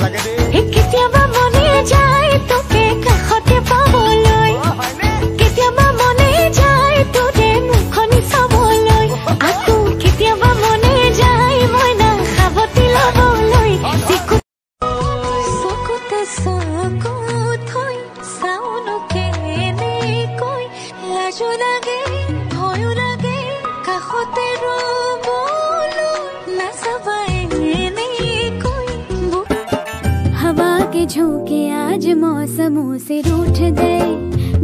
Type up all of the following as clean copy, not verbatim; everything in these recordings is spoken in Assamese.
কেতিয়াবা মনে যায় তোকে কাষতে পাবলৈ, কেতিয়াবা মনে যায় তোৰে মুখনি চাবলৈ, আকৌ কেতিয়াবা মনে যায় মই না সাৱটি ল'বলৈ। চকুতে চকু থৈ চাউনো কেনেকৈ, লাজো লাগে ভয়ো লাগে কাষতে ৰ'বলৈ, নাচাবাই এনেকৈ। हवा के झोंके आज मौसमों से रूठ गए,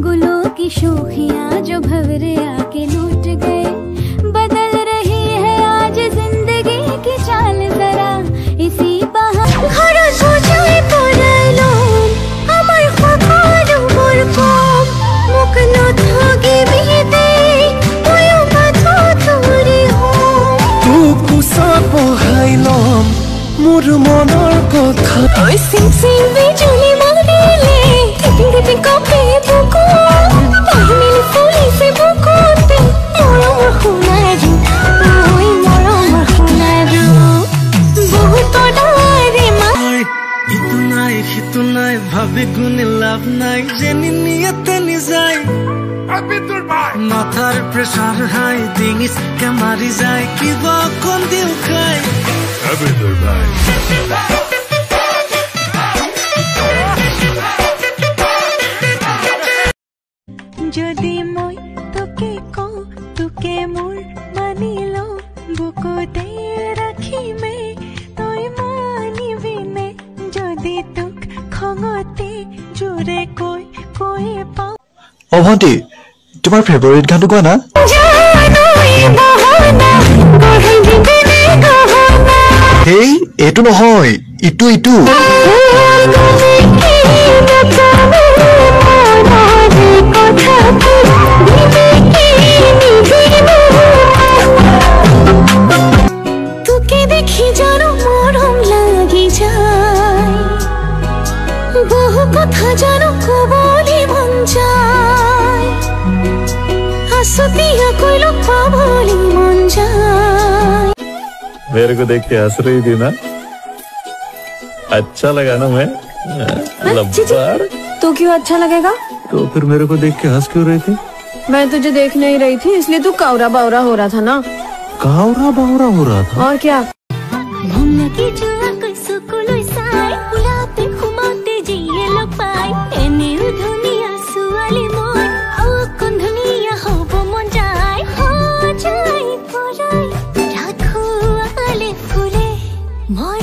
गुलों की शोखियाँ जो भंवरे आके लूट गए। बदल रही है आज जिंदगी की चाल जरा इसी बहार सोचाए पड़लो আমার খবর মোর কম মুখ নথগে বিদে ওয়ো মাথো তোরে হো তুকুসা বহাইলম মোর মনৰ কথা। ওই সিং সিং বিজুলি মাৰিলে টিপিং টিপিং কপে বুকু পাহিমিলি ফুলিছে বুকুতে মৰমৰ শুনাইছো, ওই মৰমৰ শুনাইছো বহুত ডাৰে মা। ইটো নাই সিটো নাই ভাবি গুণে লাভ নাই, যেনি নিয়তে নিযায় মাথাৰ প্ৰেছাৰ হাই ডিঙিচকে মাৰি যায়, কিবা কণ দিও খাই যদি মই তোকে কওঁ তোকে মোৰ মানি লওঁ, বুকুতে ৰাখিমে তই মানিবিনে, যদি তোক খঙতে জোৰে কৈ পাওঁ। অ ভণ্টি, তোমাৰ ফেভাৰিট গানটো কোৱা না। হেই এইটো নহয়, ইটো ইটো। তোকে দেখি জানো মরম লাগি যায়, বহু কথা জানো কবলে মন যায়, আসতিয়া কইলো পাবলে মন যায়। मेरे को देख के हंस रही थी ना, अच्छा लगा ना मैं लब्बार। तो क्यों अच्छा लगेगा? तो फिर मेरे को देख के हंस क्यों रही थी? मैं तुझे देख नहीं रही थी इसलिए तू कावरा बावरा हो रहा था ना। कावरा बावरा हो रहा था? और क्या। মই